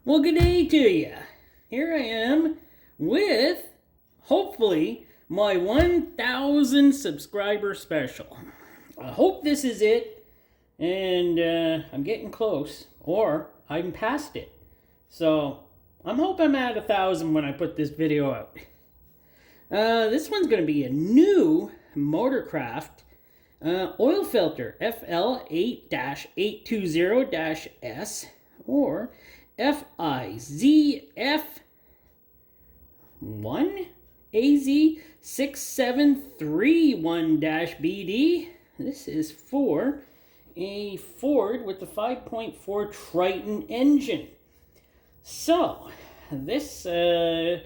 Well, good day to you. Here I am with, hopefully, my 1,000 subscriber special. I hope this is it, and I'm getting close, or I'm past it. So, I'm hoping I'm at 1,000 when I put this video out. This one's going to be a new Motorcraft oil filter, FL8-820-S, or FIZF1 AZ6731-BD. This is for a Ford with the 5.4 Triton engine. So, this, I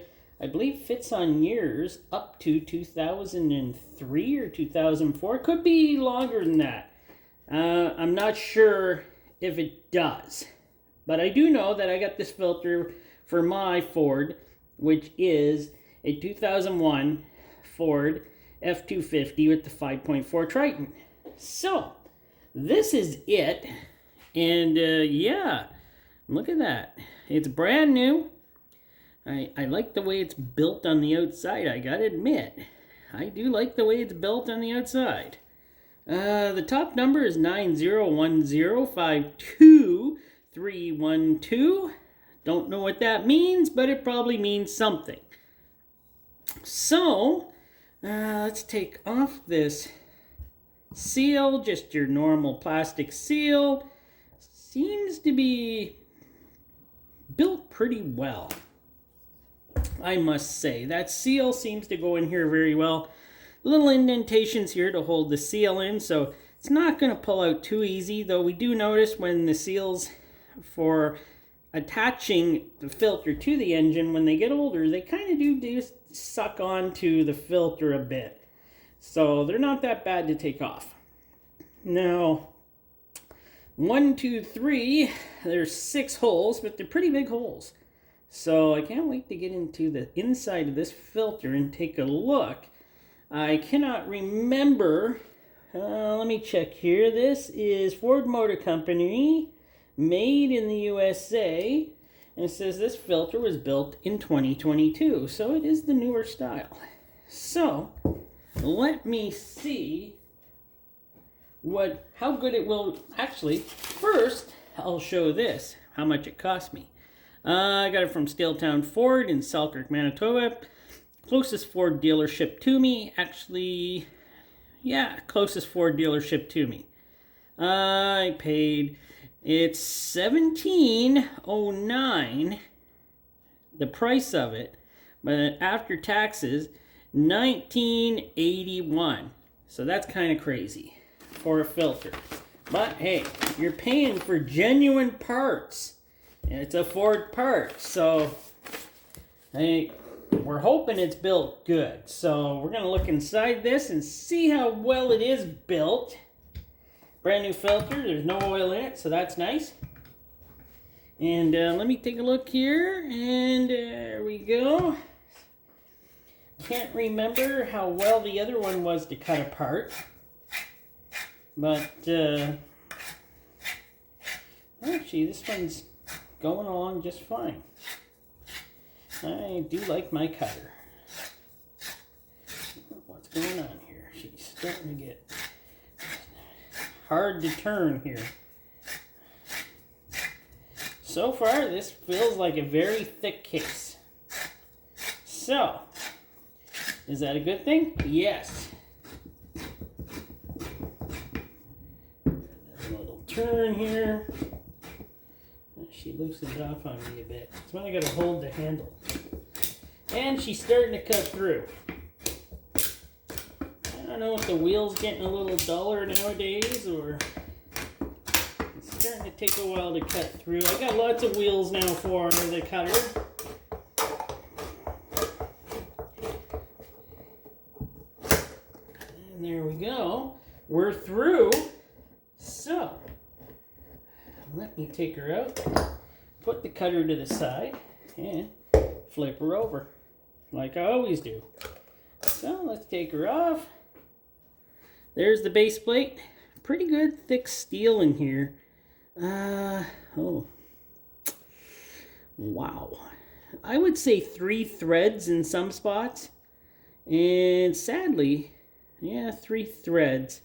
believe, fits on years up to 2003 or 2004. It could be longer than that. I'm not sure if it does. But I do know that I got this filter for my Ford, which is a 2001 Ford F-250 with the 5.4 Triton. So, this is it. And yeah, look at that. It's brand new. I like the way it's built on the outside, I gotta admit. I do like the way it's built on the outside. The top number is 901052312. Don't know what that means, but it probably means something. So, let's take off this seal, just your normal plastic seal. Seems to be built pretty well, I must say. That seal seems to go in here very well. Little indentations here to hold the seal in, so it's not going to pull out too easy, though we do notice when the seals for attaching the filter to the engine, when they get older, they kind of do suck onto the filter a bit. So they're not that bad to take off. Now, 1, 2, 3, there's 6 holes, but they're pretty big holes. So I can't wait to get into the inside of this filter and take a look. I cannot remember. Let me check here. This is Ford Motor Company, made in the USA. And it says this filter was built in 2022. So it is the newer style. So let me see how good it will. Actually, first I'll show this, how much it cost me. I got it from Steeltown Ford in Selkirk, Manitoba. Closest Ford dealership to me. Actually, yeah, closest Ford dealership to me. I paid, it's $17.09, the price of it, but after taxes, $19.81. So that's kind of crazy for a filter. But hey, you're paying for genuine parts. It's a Ford part, so we're hoping it's built good. So we're going to look inside this and see how well it is built. Brand new filter. There's no oil in it, so that's nice. And let me take a look here. And there we go. Can't remember how well the other one was to cut apart. But actually, this one's going along just fine. I do like my cutter. What's going on here? She's starting to get hard to turn here. So far, this feels like a very thick case. So, is that a good thing? Yes. A little turn here. She loosens off on me a bit. That's why I gotta hold the handle. And she's starting to cut through. I don't know if the wheel's getting a little duller nowadays, or it's starting to take a while to cut through. I got lots of wheels now for the cutter. And there we go. We're through. So, let me take her out, put the cutter to the side, and flip her over, like I always do. So let's take her off. There's the base plate. Pretty good thick steel in here. Wow. I would say 3 threads in some spots. And sadly, yeah, 3 threads.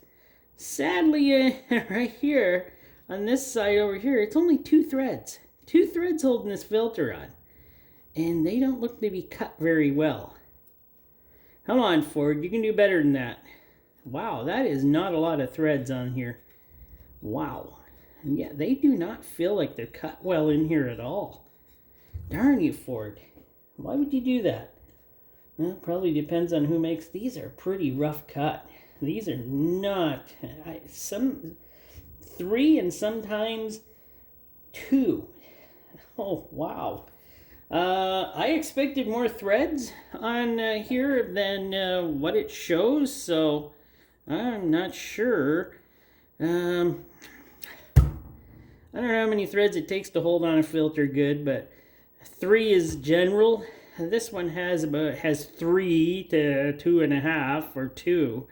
Sadly, right here, on this side over here, it's only 2 threads. 2 threads holding this filter on. And they don't look to be cut very well. Come on, Ford, you can do better than that. Wow, that is not a lot of threads on here. Wow. And yeah, they do not feel like they're cut well in here at all. Darn you, Ford. Why would you do that? Well, probably depends on who makes these. Are pretty rough cut. These are not. Some 3 and sometimes 2. Oh, wow. I expected more threads on here than what it shows, so I'm not sure. I don't know how many threads it takes to hold on a filter good, but 3 is general. This one has 3 to 2.5 or 2.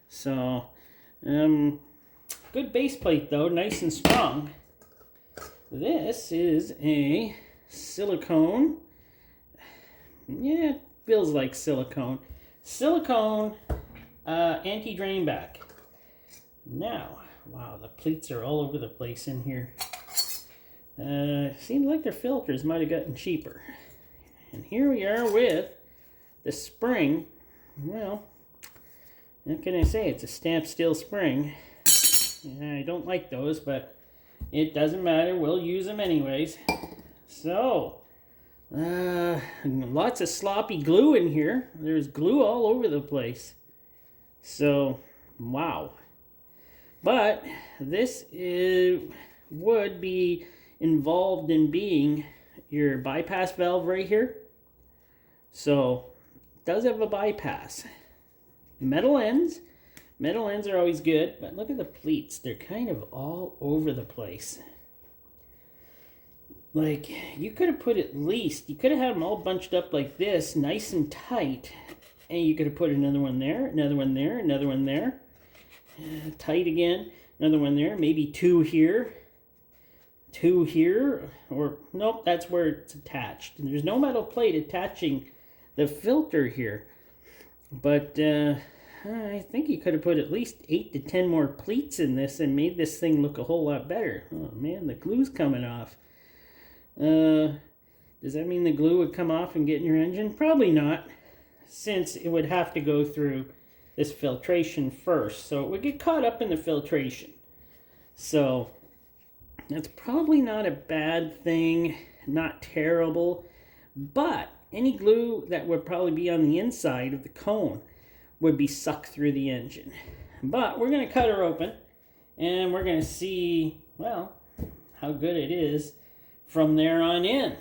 So, good base plate though, nice and strong. This is a silicone. Yeah, it feels like silicone. Silicone anti-drain back. Now, wow, the pleats are all over the place in here. Seems like their filters might have gotten cheaper. And here we are with the spring. Well, what can I say? It's a stamped steel spring. I don't like those, but it doesn't matter. We'll use them anyways. So, lots of sloppy glue in here. There's glue all over the place. So, wow. But this would be involved in being your bypass valve right here. So, it does have a bypass. Metal ends. Metal ends are always good, but look at the pleats. They're kind of all over the place. Like, you could have put you could have had them all bunched up like this, nice and tight, and you could have put another one there, another one there, another one there. Tight again, another one there, maybe 2 here, 2 here, or nope, that's where it's attached. And there's no metal plate attaching the filter here. But I think you could have put at least 8 to 10 more pleats in this and made this thing look a whole lot better. Oh man, the glue's coming off. Does that mean the glue would come off and get in your engine? Probably not, since it would have to go through this filtration first. So it would get caught up in the filtration. So that's probably not a bad thing, not terrible. But any glue that would probably be on the inside of the cone would be sucked through the engine. But we're going to cut her open and we're going to see, well, how good it is from there on in.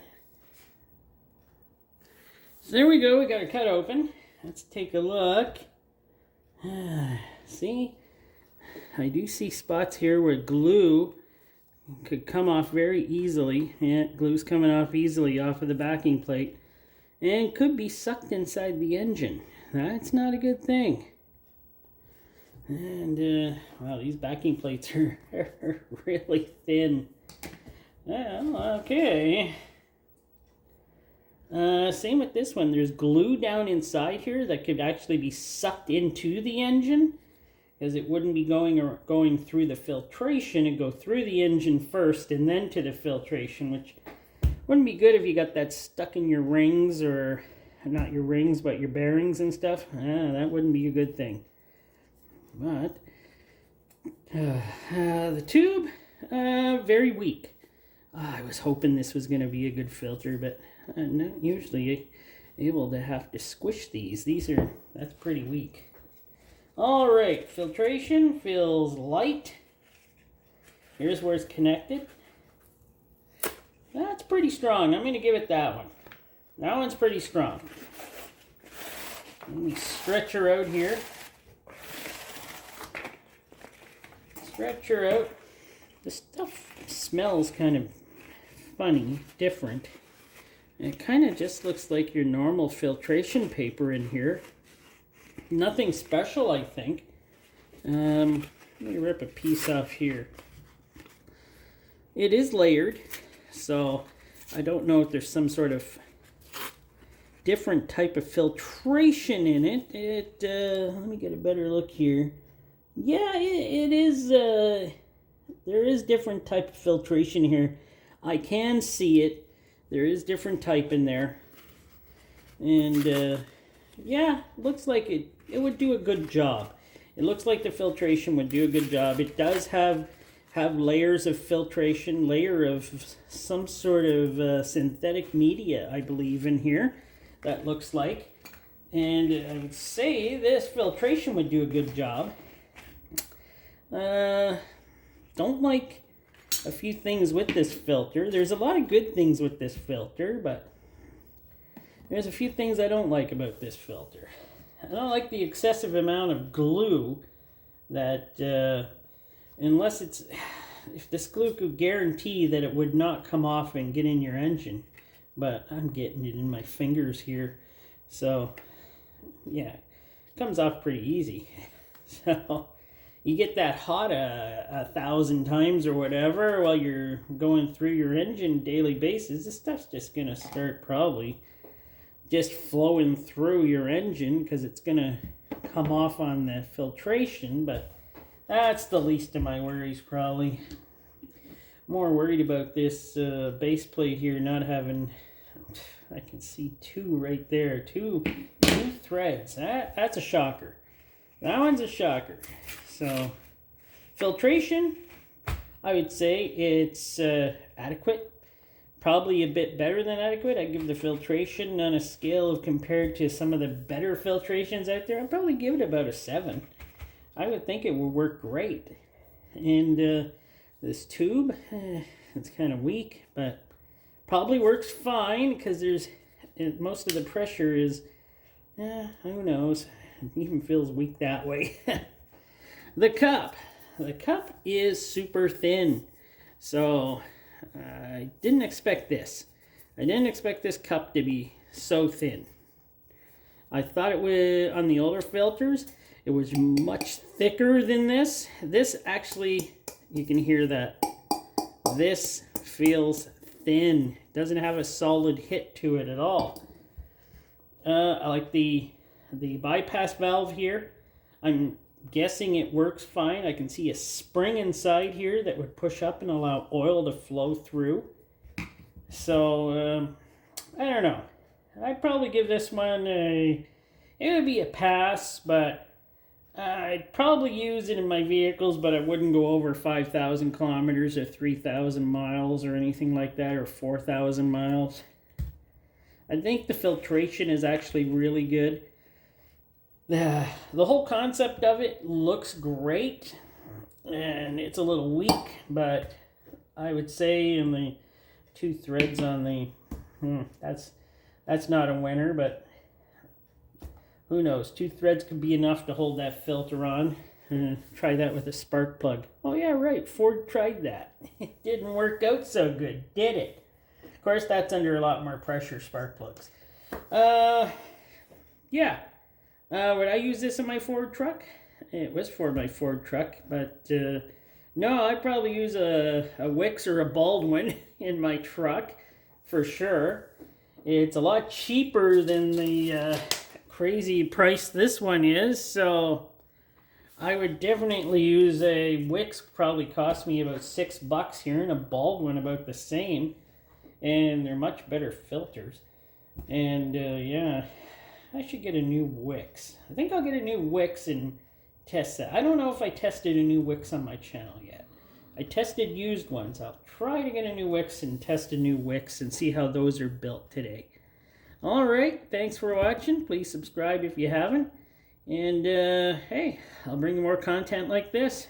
So there we go, we got her cut open. Let's take a look. See, I do see spots here where glue could come off very easily. Yeah, glue's coming off easily off of the backing plate and could be sucked inside the engine. That's not a good thing. And wow, these backing plates are really thin. Well, okay. Same with this one. There's glue down inside here that could actually be sucked into the engine, because it wouldn't be going through the filtration. It'd go through the engine first and then to the filtration, which wouldn't be good if you got that stuck in your rings, or not your rings, but your bearings and stuff. That wouldn't be a good thing. But the tube, very weak. I was hoping this was going to be a good filter, but I'm not usually able to have to squish these. That's pretty weak. All right, filtration feels light. Here's where it's connected. That's pretty strong. I'm going to give it that one. That one's pretty strong. Let me stretch her out here. Stretch her out. The stuff smells kind of funny, different. It kind of just looks like your normal filtration paper in here. Nothing special, I think. Let me rip a piece off here. It is layered, so I don't know if there's some sort of different type of filtration in it. Let me get a better look here. Yeah, it is, there is different type of filtration here. I can see it. There is different type in there. And, yeah, looks like it would do a good job. It looks like the filtration would do a good job. It does have layers of filtration, layer of some sort of synthetic media, I believe, in here. That looks like. And I would say this filtration would do a good job. Don't like a few things with this filter. There's a lot of good things with this filter, but there's a few things I don't like about this filter. I don't like the excessive amount of glue that, unless it's, if this glue could guarantee that it would not come off and get in your engine, but I'm getting it in my fingers here. So, yeah, it comes off pretty easy. So, you get that hot 1,000 times or whatever while you're going through your engine daily basis, this stuff's just going to start probably just flowing through your engine because it's going to come off on the filtration, but that's the least of my worries probably. More worried about this base plate here not having, I can see two right there, two threads. That's a shocker. That one's a shocker. So filtration, I would say it's adequate. Probably a bit better than adequate. I give the filtration on a scale of compared to some of the better filtrations out there, I'd probably give it about a 7. I would think it would work great. And this tube, it's kind of weak, but probably works fine because there's most of the pressure is, who knows, it even feels weak that way. The cup is super thin, so I didn't expect this. I didn't expect this cup to be so thin. I thought it was, on the older filters, it was much thicker than this. This actually, you can hear that. This feels thin. It doesn't have a solid hit to it at all. I like the bypass valve here. I'm guessing it works fine. I can see a spring inside here that would push up and allow oil to flow through. So, I don't know. I'd probably give this one it would be a pass, but I'd probably use it in my vehicles, but I wouldn't go over 5,000 kilometers or 3,000 miles or anything like that, or 4,000 miles. I think the filtration is actually really good. The whole concept of it looks great, and it's a little weak, but I would say in the 2 threads on the, that's not a winner, but who knows, 2 threads could be enough to hold that filter on. Try that with a spark plug. Oh yeah, right, Ford tried that. It didn't work out so good, did it? Of course, that's under a lot more pressure, spark plugs. Yeah. Would I use this in my Ford truck? It was for my Ford truck, but no, I'd probably use a Wix or a Baldwin in my truck, for sure. It's a lot cheaper than the crazy price this one is, so I would definitely use a Wix. Probably cost me about $6 here, and a Baldwin about the same, and they're much better filters. And yeah, I should get a new Wix. I think I'll get a new Wix and test that. I don't know if I tested a new Wix on my channel yet. I tested used ones. I'll try to get a new Wix and test a new Wix and see how those are built today. Alright, thanks for watching. Please subscribe if you haven't. And hey, I'll bring you more content like this.